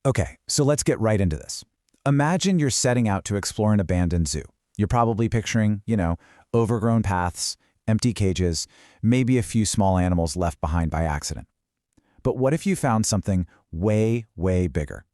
Okay, so let's get right into this. Imagine you're setting out to explore an abandoned zoo. You're probably picturing, overgrown paths, empty cages, maybe a few small animals left behind by accident. But what if you found something way, way bigger?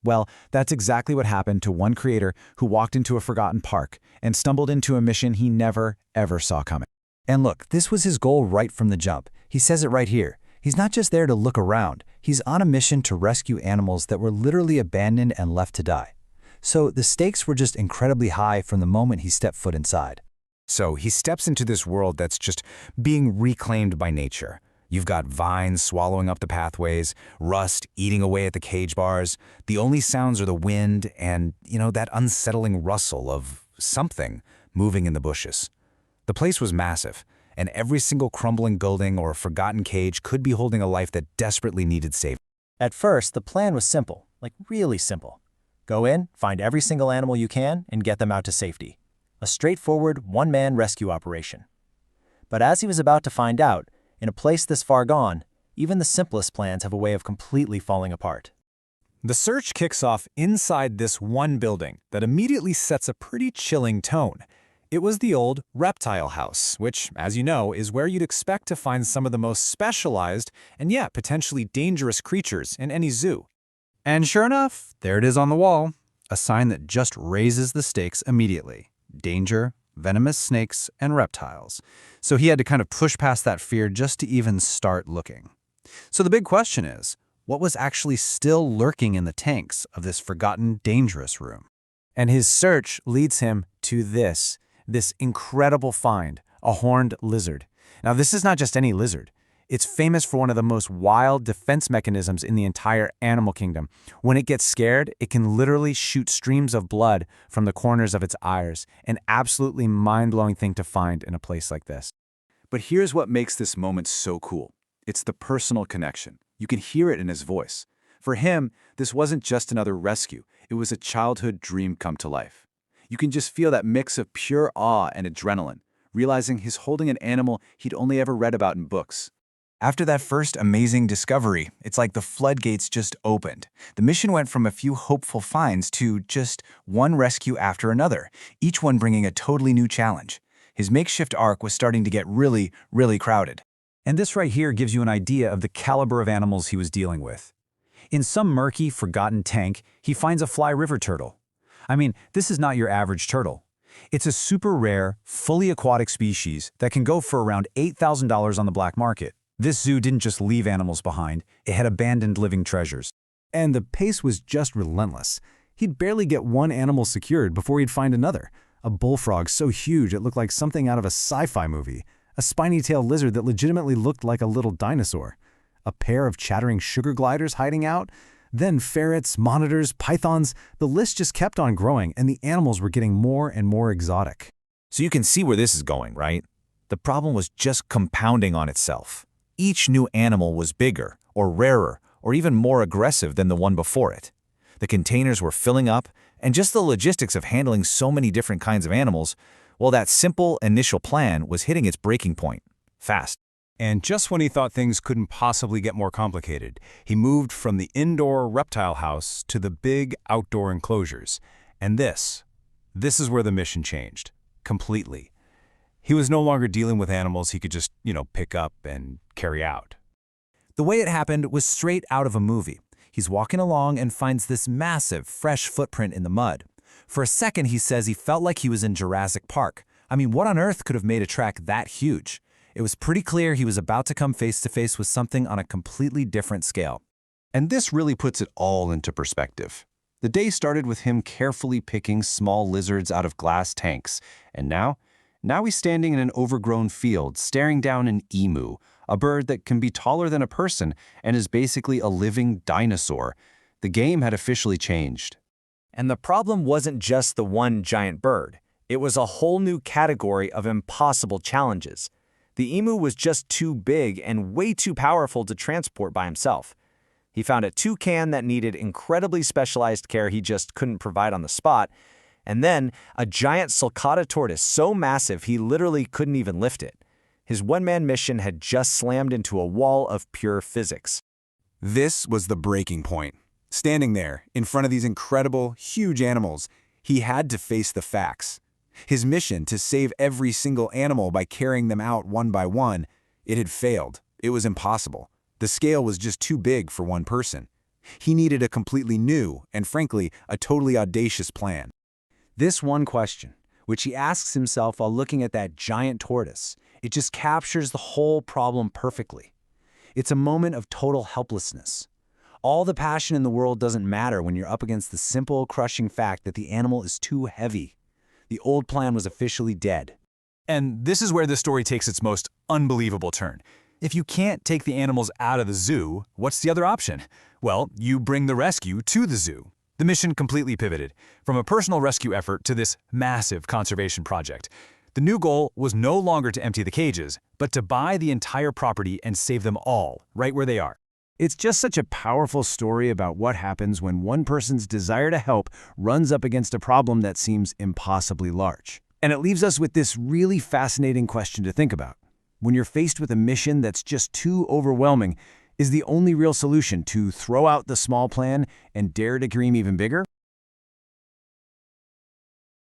Well, that's exactly what happened to one creator who walked into a forgotten park and stumbled into a mission he never, ever saw coming. And look, this was his goal right from the jump. He says it right here. He's not just there to look around. He's on a mission to rescue animals that were literally abandoned and left to die. So the stakes were just incredibly high from the moment he stepped foot inside. So he steps into this world that's just being reclaimed by nature. You've got vines swallowing up the pathways, rust eating away at the cage bars. The only sounds are the wind and, that unsettling rustle of something moving in the bushes. The place was massive, and every single crumbling building or forgotten cage could be holding a life that desperately needed saving. At first, the plan was simple, like really simple. Go in, find every single animal you can, and get them out to safety. A straightforward, one-man rescue operation. But as he was about to find out, in a place this far gone, even the simplest plans have a way of completely falling apart. The search kicks off inside this one building that immediately sets a pretty chilling tone. It was the old reptile house, which, as you know, is where you'd expect to find some of the most specialized and yet potentially dangerous creatures in any zoo. And sure enough, there it is on the wall, a sign that just raises the stakes immediately. Danger, venomous snakes, and reptiles. So he had to kind of push past that fear just to even start looking. So the big question is, what was actually still lurking in the tanks of this forgotten, dangerous room? And his search leads him to this incredible find, a horned lizard. Now, this is not just any lizard. It's famous for one of the most wild defense mechanisms in the entire animal kingdom. When it gets scared, it can literally shoot streams of blood from the corners of its eyes, an absolutely mind-blowing thing to find in a place like this. But here's what makes this moment so cool. It's the personal connection. You can hear it in his voice. For him, this wasn't just another rescue. It was a childhood dream come to life. You can just feel that mix of pure awe and adrenaline, realizing he's holding an animal he'd only ever read about in books. After that first amazing discovery, it's like the floodgates just opened. The mission went from a few hopeful finds to just one rescue after another, each one bringing a totally new challenge. His makeshift ark was starting to get really, really crowded. And this right here gives you an idea of the caliber of animals he was dealing with. In some murky, forgotten tank, he finds a fly river turtle. I mean, this is not your average turtle. It's a super rare, fully aquatic species that can go for around $8,000 on the black market. This zoo didn't just leave animals behind, it had abandoned living treasures. And the pace was just relentless. He'd barely get one animal secured before he'd find another. A bullfrog so huge it looked like something out of a sci-fi movie. A spiny-tailed lizard that legitimately looked like a little dinosaur. A pair of chattering sugar gliders hiding out. Then ferrets, monitors, pythons. The list just kept on growing, and the animals were getting more and more exotic. So you can see where this is going, right? The problem was just compounding on itself. Each new animal was bigger, or rarer, or even more aggressive than the one before it. The containers were filling up, and just the logistics of handling so many different kinds of animals, well, that simple initial plan was hitting its breaking point, fast. And just when he thought things couldn't possibly get more complicated, he moved from the indoor reptile house to the big outdoor enclosures. And this is where the mission changed, completely. He was no longer dealing with animals he could just, pick up and carry out. The way it happened was straight out of a movie. He's walking along and finds this massive, fresh footprint in the mud. For a second, he says he felt like he was in Jurassic Park. I mean, what on earth could have made a track that huge? It was pretty clear he was about to come face to face with something on a completely different scale. And this really puts it all into perspective. The day started with him carefully picking small lizards out of glass tanks, and now he's standing in an overgrown field, staring down an emu, a bird that can be taller than a person and is basically a living dinosaur. The game had officially changed. And the problem wasn't just the one giant bird. It was a whole new category of impossible challenges. The emu was just too big and way too powerful to transport by himself. He found a toucan that needed incredibly specialized care he just couldn't provide on the spot, and then a giant sulcata tortoise so massive he literally couldn't even lift it. His one-man mission had just slammed into a wall of pure physics. This was the breaking point. Standing there, in front of these incredible, huge animals, he had to face the facts. His mission to save every single animal by carrying them out one by one, it had failed. It was impossible. The scale was just too big for one person. He needed a completely new, and frankly, a totally audacious plan. This one question, which he asks himself while looking at that giant tortoise, it just captures the whole problem perfectly. It's a moment of total helplessness. All the passion in the world doesn't matter when you're up against the simple, crushing fact that the animal is too heavy. The old plan was officially dead. And this is where the story takes its most unbelievable turn. If you can't take the animals out of the zoo, what's the other option? Well, you bring the rescue to the zoo. The mission completely pivoted, from a personal rescue effort to this massive conservation project. The new goal was no longer to empty the cages, but to buy the entire property and save them all, right where they are. It's just such a powerful story about what happens when one person's desire to help runs up against a problem that seems impossibly large. And it leaves us with this really fascinating question to think about. When you're faced with a mission that's just too overwhelming, is the only real solution to throw out the small plan and dare to dream even bigger?